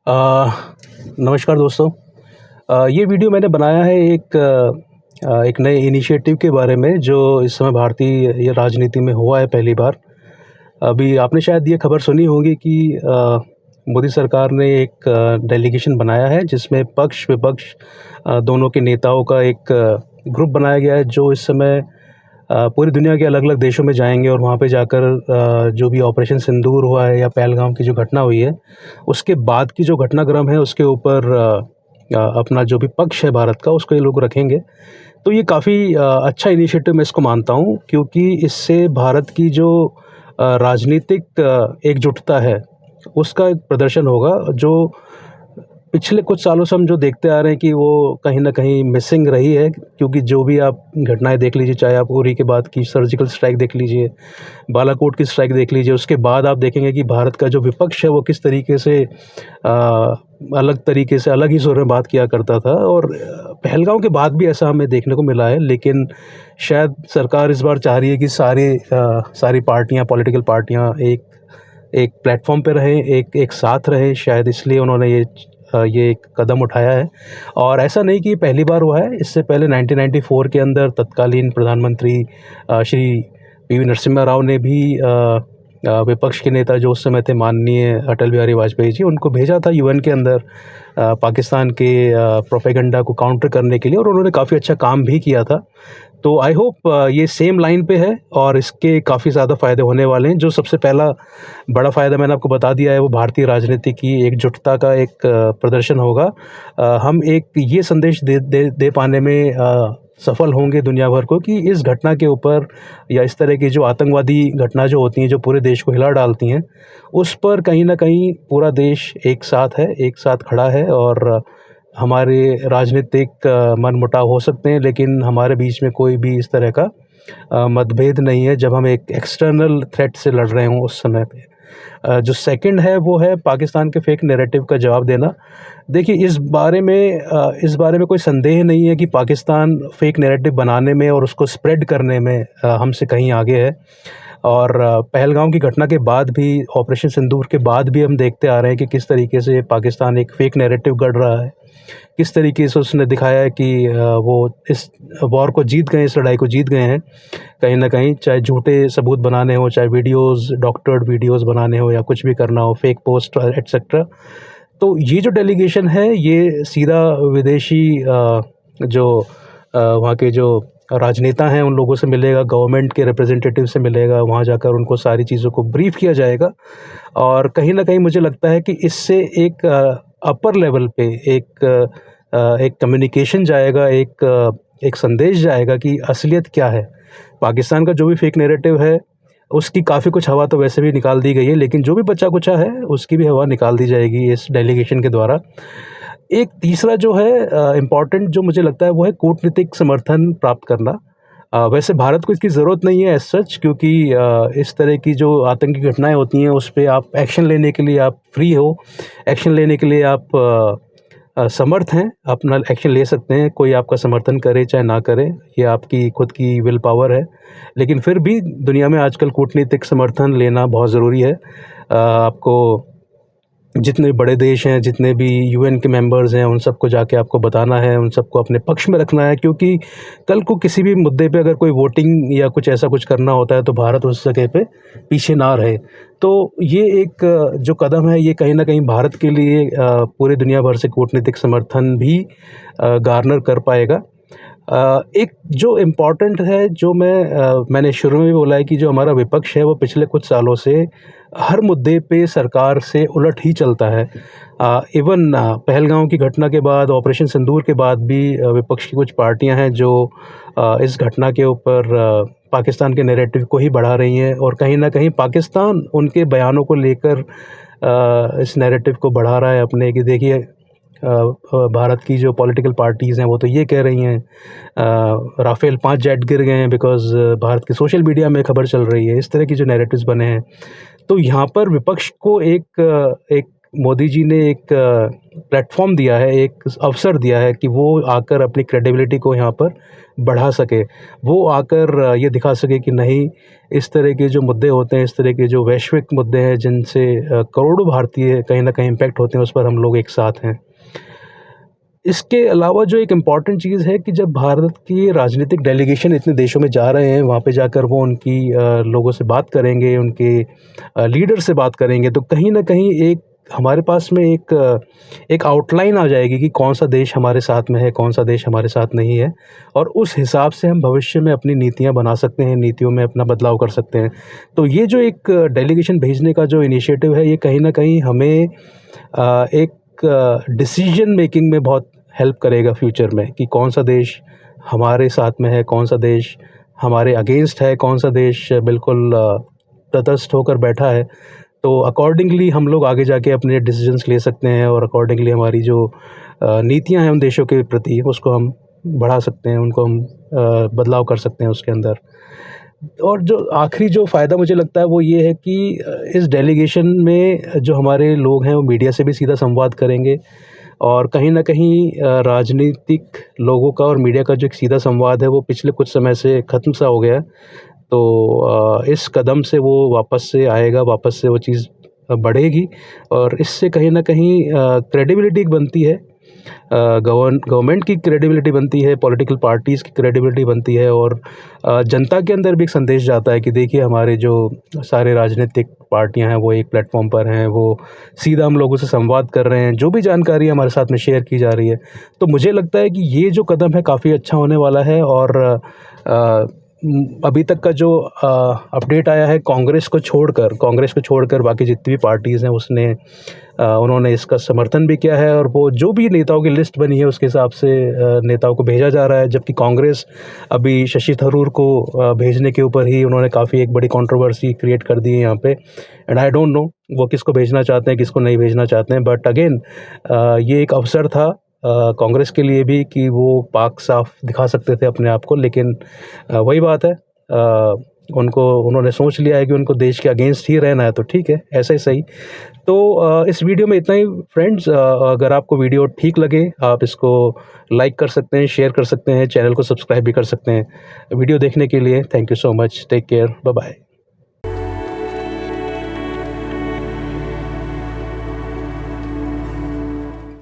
अ, नमस्कार दोस्तों। ये वीडियो मैंने बनाया है एक नए इनिशिएटिव के बारे में जो इस समय भारतीय ये राजनीति में हुआ है पहली बार। अभी आपने शायद ये खबर सुनी होगी कि मोदी सरकार ने एक डेलीगेशन बनाया है जिसमें पक्ष-विपक्ष दोनों के नेताओं का एक ग्रुप बनाया गया है जो इस समय पूरी दुनिया के अलग-अलग देशों में जाएँगे और वहाँ पे जाकर जो भी ऑपरेशन सिंदूर हुआ है या पहलगाम की जो घटना हुई है, उसके बाद की जो घटनाक्रम है उसके ऊपर अपना जो भी पक्ष है भारत का उसको ये लोग रखेंगे। तो ये काफ़ी अच्छा इनिशिएटिव मैं इसको मानता हूँ क्योंकि इससे भारत की जो राजनीतिक एकजुटता है, उसका एक प्रदर्शन होगा जो पिछले कुछ सालों से हम जो देखते आ रहे हैं कि वो कहीं न कहीं मिसिंग रही है क्योंकि जो भी आप घटनाएँ देख लीजिए, चाहे आप उरी के बाद की सर्जिकल स्ट्राइक देख लीजिए, बालाकोट की स्ट्राइक देख लीजिए, उसके बाद आप देखेंगे कि भारत का जो विपक्ष है वो किस तरीके से अलग तरीके से अलग ही सुर में बात किया करता था और पहलगाम के बाद भी ऐसा हमें देखने को मिला है। लेकिन शायद सरकार इस बार चाह रही है कि सारी पार्टियाँ, पॉलिटिकल पार्टियाँ एक एक प्लेटफ़ॉर्म पे रहें, एक एक साथ रहें, शायद इसलिए उन्होंने ये एक कदम उठाया है। और ऐसा नहीं कि ये पहली बार हुआ है, इससे पहले 1994 के अंदर तत्कालीन प्रधानमंत्री श्री पीवी नरसिम्हा राव ने भी विपक्ष के नेता जो उस समय थे माननीय अटल बिहारी वाजपेयी जी, उनको भेजा था यूएन के अंदर पाकिस्तान के प्रोपेगेंडा को काउंटर करने के लिए और उन्होंने काफ़ी अच्छा काम भी किया था। तो आई होप ये सेम लाइन पे है और इसके काफ़ी ज़्यादा फ़ायदे होने वाले हैं। जो सबसे पहला बड़ा फ़ायदा मैंने आपको बता दिया है वो भारतीय राजनीति की एकजुटता का एक प्रदर्शन होगा। हम एक ये संदेश दे पाने में सफल होंगे दुनिया भर को कि इस घटना के ऊपर या इस तरह की जो आतंकवादी घटना जो होती हैं, जो पूरे देश को हिला डालती हैं, उस पर कहीं न कहीं पूरा देश एक साथ है, एक साथ खड़ा है और हमारे राजनीतिक मनमुटाव हो सकते हैं लेकिन हमारे बीच में कोई भी इस तरह का मतभेद नहीं है जब हम एक एक्सटर्नल थ्रेट से लड़ रहे हों उस समय पे। जो सेकंड है वो है पाकिस्तान के फेक नैरेटिव का जवाब देना। देखिए इस बारे में कोई संदेह नहीं है कि पाकिस्तान फेक नैरेटिव बनाने में और उसको स्प्रेड करने में हमसे कहीं आगे है। और पहलगाम की घटना के बाद भी, ऑपरेशन सिंदूर के बाद भी हम देखते आ रहे हैं कि किस तरीके से पाकिस्तान एक फेक नैरेटिव गढ़ रहा है। किस तरीके से उसने दिखाया है कि वो इस वॉर को जीत गए, इस लड़ाई को जीत गए हैं कहीं न कहीं, चाहे झूठे सबूत बनाने हों, चाहे वीडियोज़, डॉक्टर्ड वीडियोज़ बनाने हों या कुछ भी करना हो, फेक पोस्ट एटसेट्रा। तो ये जो डेलीगेशन है ये सीधा विदेशी वहाँ के जो राजनेता हैं उन लोगों से मिलेगा, गवर्नमेंट के रिप्रेजेंटेटिव से मिलेगा, वहाँ जाकर उनको सारी चीज़ों को ब्रीफ़ किया जाएगा और कहीं न कहीं मुझे लगता है कि इससे एक अपर लेवल पे एक कम्युनिकेशन जाएगा, एक संदेश जाएगा कि असलियत क्या है। पाकिस्तान का जो भी फेक नैरेटिव है, उसकी काफ़ी कुछ हवा तो वैसे भी निकाल दी गई है, लेकिन जो भी बचा-कुचा है, उसकी भी हवा निकाल दी जाएगी इस डेलीगेशन के द्वारा। एक तीसरा जो है इम्पॉर्टेंट जो मुझे लगता है वो है कूटनीतिक समर्थन प्राप्त करना। वैसे भारत को इसकी ज़रूरत नहीं है एज़ सच क्योंकि इस तरह की जो आतंकी घटनाएँ होती हैं उस पे आप एक्शन लेने के लिए आप फ्री हो, एक्शन लेने के लिए आप समर्थ हैं, अपना एक्शन ले सकते हैं, कोई आपका समर्थन करे चाहे ना करे, ये आपकी खुद की विल पावर है। लेकिन फिर भी दुनिया में आजकल कूटनीतिक समर्थन लेना बहुत ज़रूरी है। आपको जितने बड़े देश हैं, जितने भी यूएन के मेंबर्स हैं, उन सबको जाके आपको बताना है, उन सबको अपने पक्ष में रखना है क्योंकि कल को किसी भी मुद्दे पे अगर कोई वोटिंग या कुछ ऐसा कुछ करना होता है तो भारत उस जगह पे पीछे ना रहे। तो ये एक जो कदम है ये कहीं न कहीं भारत के लिए पूरी दुनिया भर से कूटनीतिक समर्थन भी गार्नर कर पाएगा। एक जो इम्पॉर्टेंट है जो मैंने शुरू में भी बोला है कि जो हमारा विपक्ष है वो पिछले कुछ सालों से हर मुद्दे पे सरकार से उलट ही चलता है। इवन पहलगाम की घटना के बाद, ऑपरेशन सिंदूर के बाद भी विपक्ष की कुछ पार्टियां हैं जो इस घटना के ऊपर पाकिस्तान के नैरेटिव को ही बढ़ा रही हैं और कहीं न कहीं पाकिस्तान उनके बयानों को लेकर इस नैरेटिव को बढ़ा रहा है अपने कि देखिए भारत की जो पॉलिटिकल पार्टीज़ हैं वो तो ये कह रही हैं राफ़ेल 5 जेट गिर गए हैं बिकॉज़ भारत के सोशल मीडिया में खबर चल रही है। इस तरह की जो नैरेटिव्स बने हैं, तो यहाँ पर विपक्ष को एक मोदी जी ने एक प्लेटफ़ॉर्म दिया है, एक अवसर दिया है कि वो आकर अपनी क्रेडिबिलिटी को यहाँ पर बढ़ा सके, वो आकर ये दिखा सके कि नहीं, इस तरह के जो मुद्दे होते हैं, इस तरह के जो वैश्विक मुद्दे हैं जिनसे करोड़ों भारतीय कहीं न कहीं इम्पैक्ट होते हैं, उस पर हम लोग एक साथ हैं। इसके अलावा जो एक इम्पॉर्टेंट चीज़ है कि जब भारत की राजनीतिक डेलीगेशन इतने देशों में जा रहे हैं, वहाँ पे जाकर वो उनकी लोगों से बात करेंगे, उनके लीडर से बात करेंगे, तो कहीं न कहीं एक हमारे पास में एक आउटलाइन आ जाएगी कि कौन-सा देश हमारे साथ में है, कौन-सा देश हमारे साथ नहीं है, और उस हिसाब से हम भविष्य में अपनी नीतियाँ बना सकते हैं, नीतियों में अपना बदलाव कर सकते हैं। तो ये जो एक डेलीगेशन भेजने का जो इनिशिएटिव है, ये कहीं न कहीं हमें एक डिसीजन मेकिंग में बहुत हेल्प करेगा फ्यूचर में, कि कौन-सा देश हमारे साथ में है, कौन-सा देश हमारे अगेंस्ट है, कौन-सा देश बिल्कुल तटस्थ होकर बैठा है। तो अकॉर्डिंगली हम लोग आगे जाके अपने डिसीजंस ले सकते हैं, और अकॉर्डिंगली हमारी जो नीतियाँ हैं उन देशों के प्रति, उसको हम बढ़ा सकते हैं, उनको हम बदलाव कर सकते हैं उसके अंदर। और जो आखिरी जो फ़ायदा मुझे लगता है वो ये है कि इस डेलीगेशन में जो हमारे लोग हैं वो मीडिया से भी सीधा संवाद करेंगे, और कहीं न कहीं राजनीतिक लोगों का और मीडिया का जो एक सीधा संवाद है वो पिछले कुछ समय से ख़त्म सा हो गया है। तो इस कदम से वो वापस से आएगा, वापस से वो चीज़ बढ़ेगी, और इससे कहीं न कहीं क्रेडिबिलिटी बनती है, गवर्नमेंट की क्रेडिबिलिटी बनती है, पॉलिटिकल पार्टीज़ की क्रेडिबिलिटी बनती है, और जनता के अंदर भी एक संदेश जाता है कि देखिए, हमारे जो सारे राजनीतिक पार्टियां हैं वो एक प्लेटफॉर्म पर हैं, वो सीधा हम लोगों से संवाद कर रहे हैं, जो भी जानकारी हमारे साथ में शेयर की जा रही है। तो मुझे लगता है कि ये जो कदम है काफ़ी अच्छा होने वाला है, और अभी तक का जो अपडेट आया है, कांग्रेस को छोड़कर बाकी जितनी भी पार्टीज़ हैं उन्होंने इसका समर्थन भी किया है, और वो जो भी नेताओं की लिस्ट बनी है उसके हिसाब से नेताओं को भेजा जा रहा है। जबकि कांग्रेस अभी शशि थरूर को भेजने के ऊपर ही उन्होंने काफ़ी एक बड़ी कंट्रोवर्सी क्रिएट कर दी है यहाँ पे, एंड आई डोंट नो वो किसको भेजना चाहते हैं, किसको नहीं भेजना चाहते हैं। बट अगेन ये एक अवसर था कांग्रेस के लिए भी कि वो पाक साफ दिखा सकते थे अपने आप को, लेकिन वही बात है, उन्होंने सोच लिया है कि उनको देश के अगेंस्ट ही रहना है, तो ठीक है, ऐसा ही सही। तो इस वीडियो में इतना ही फ्रेंड्स। अगर आपको वीडियो ठीक लगे, आप इसको लाइक कर सकते हैं, शेयर कर सकते हैं, चैनल को सब्सक्राइब भी कर सकते हैं। वीडियो देखने के लिए thank you so much, take care, bye bye.